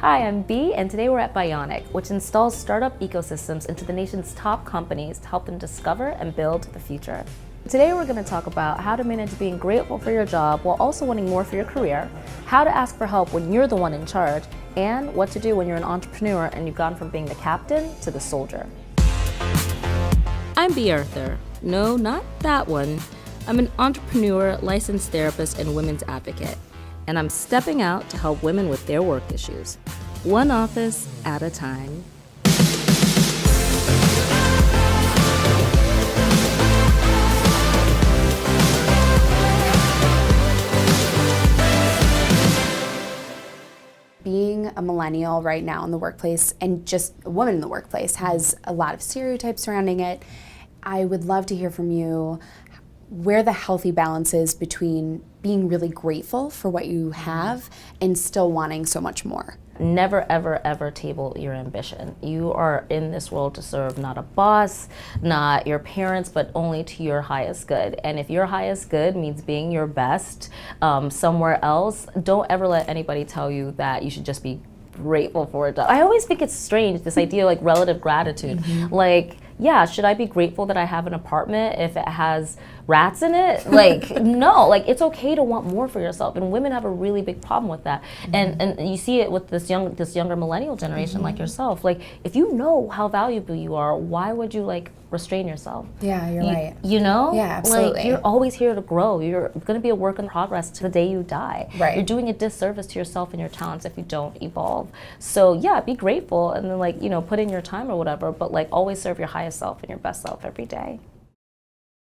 Hi, I'm Bea, and today we're at Bionic, which installs startup ecosystems into the nation's top companies to help them discover and build the future. Today we're going to talk about how to manage being grateful for your job while also wanting more for your career, how to ask for help when you're the one in charge, and what to do when you're an entrepreneur and you've gone from being the captain to the soldier. I'm Bea Arthur. No, not that one. I'm an entrepreneur, licensed therapist, and women's advocate. And I'm stepping out to help women with their work issues, one office at a time. Being a millennial right now in the workplace and just a woman in the workplace has a lot of stereotypes surrounding it. I would love to hear from you where the healthy balance is between being really grateful for what you have and still wanting so much more. Never, ever, ever table your ambition. You are in this world to serve not a boss, not your parents, but only to your highest good. And if your highest good means being your best somewhere else, don't ever let anybody tell you that you should just be grateful for it. I always think it's strange, this idea like relative gratitude. Like, yeah, should I be grateful that I have an apartment if it has rats in it? Like, no, like it's okay to want more for yourself. And women have a really big problem with that. And you see it with this younger millennial generation like yourself. Like, if you know how valuable you are, why would you like restrain yourself? Yeah, you're right. You know? Yeah, absolutely. Like, you're always here to grow. You're gonna be a work in progress to the day you die. Right. You're doing a disservice to yourself and your talents if you don't evolve. So yeah, be grateful and then like, you know, put in your time or whatever, but like always serve your highest self and your best self every day.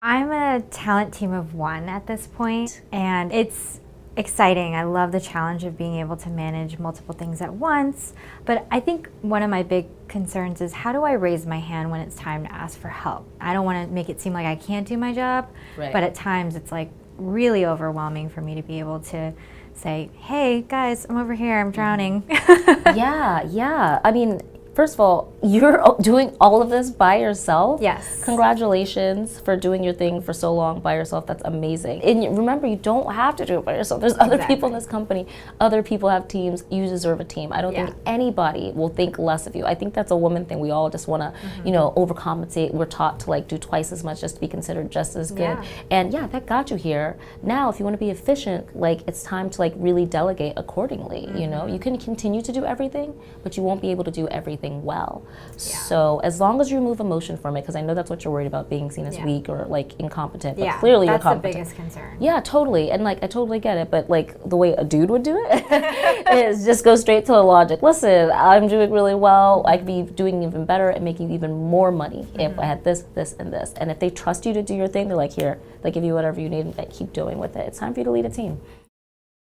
I'm a talent team of one at this point, and it's exciting. I love the challenge of being able to manage multiple things at once, but I think one of my big concerns is how do I raise my hand when it's time to ask for help? I don't want to make it seem like I can't do my job, but at times it's like really overwhelming for me to be able to say, hey guys, I'm over here, I'm drowning. Yeah. I mean, first of all, you're doing all of this by yourself? Yes. Congratulations for doing your thing for so long by yourself. That's amazing. And remember, you don't have to do it by yourself. There's other people in this company. Other people have teams. You deserve a team. I don't think anybody will think less of you. I think that's a woman thing. We all just want to, you know, overcompensate. We're taught to like do twice as much just to be considered just as good. And yeah, that got you here. Now, if you want to be efficient, like it's time to like really delegate accordingly. You know, you can continue to do everything, but you won't be able to do everything well. So as long as you remove emotion from it, because I know that's what you're worried about, being seen as weak or like incompetent, but clearly you're competent. That's the biggest concern. Yeah, totally. And like I totally get it, but like the way a dude would do it is just go straight to the logic. Listen, I'm doing really well. I could be doing even better and making even more money if I had this, this, and this. And if they trust you to do your thing, they're like, here, they give you whatever you need and keep doing with it. It's time for you to lead a team.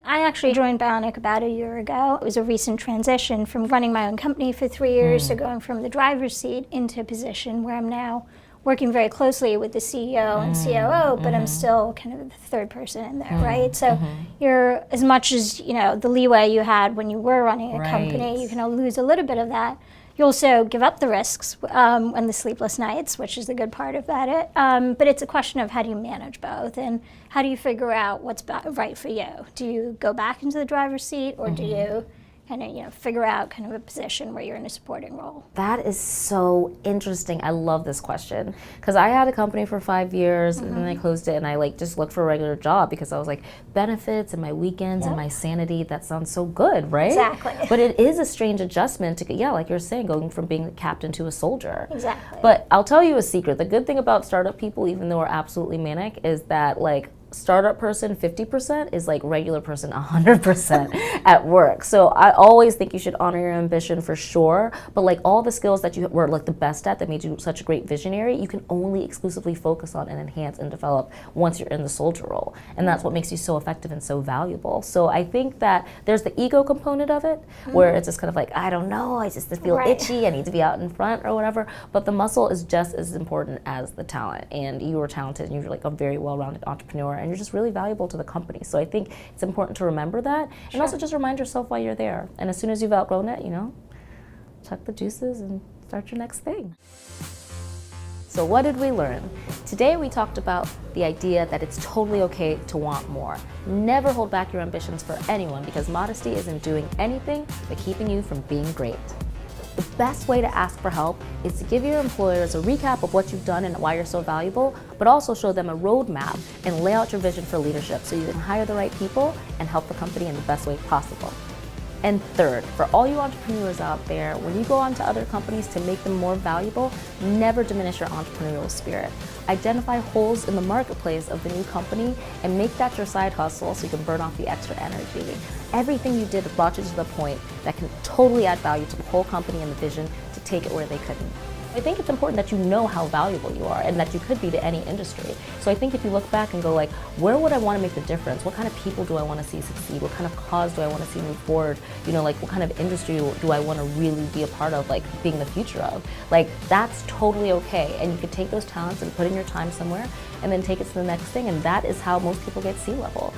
I actually joined Bionic about a year ago. It was a recent transition from running my own company for 3 years to going from the driver's seat into a position where I'm now working very closely with the CEO and COO, but I'm still kind of the third person in there, right? So you're, as much as, you know, the leeway you had when you were running a company, you can lose a little bit of that. You also give up the risks and the sleepless nights, which is the good part about it. But it's a question of how do you manage both and how do you figure out what's right for you? Do you go back into the driver's seat or do you kind of, you know, figure out kind of a position where you're in a supporting role? That is so interesting. I love this question because I had a company for 5 years and then I closed it and I like just looked for a regular job because I was like benefits and my weekends and my sanity. That sounds so good, right? Exactly. But it is a strange adjustment to, like you're saying, going from being a captain to a soldier. Exactly. But I'll tell you a secret. The good thing about startup people, even though we're absolutely manic, is that like startup person 50% is like regular person 100% at work. So I always think you should honor your ambition for sure, but like all the skills that you were like the best at that made you such a great visionary, you can only exclusively focus on and enhance and develop once you're in the soldier role. And that's what makes you so effective and so valuable. So I think that there's the ego component of it where it's just kind of like, I don't know, I just feel itchy, I need to be out in front or whatever, but the muscle is just as important as the talent. And you are talented and you're like a very well-rounded entrepreneur and you're just really valuable to the company. So I think it's important to remember that and also just remind yourself why you're there. And as soon as you've outgrown it, you know, chuck the juices and start your next thing. So what did we learn? Today we talked about the idea that it's totally okay to want more. Never hold back your ambitions for anyone, because modesty isn't doing anything but keeping you from being great. The best way to ask for help is to give your employers a recap of what you've done and why you're so valuable, but also show them a roadmap and lay out your vision for leadership so you can hire the right people and help the company in the best way possible. And third, for all you entrepreneurs out there, when you go on to other companies to make them more valuable, never diminish your entrepreneurial spirit. Identify holes in the marketplace of the new company and make that your side hustle so you can burn off the extra energy. Everything you did brought you to the point that can totally add value to the whole company and the vision to take it where they couldn't. I think it's important that you know how valuable you are and that you could be to any industry. So I think if you look back and go like, where would I want to make the difference? What kind of people do I want to see succeed? What kind of cause do I want to see move forward? You know, like what kind of industry do I want to really be a part of, like being the future of? Like that's totally okay. And you could take those talents and put in your time somewhere and then take it to the next thing. And that is how most people get C-level.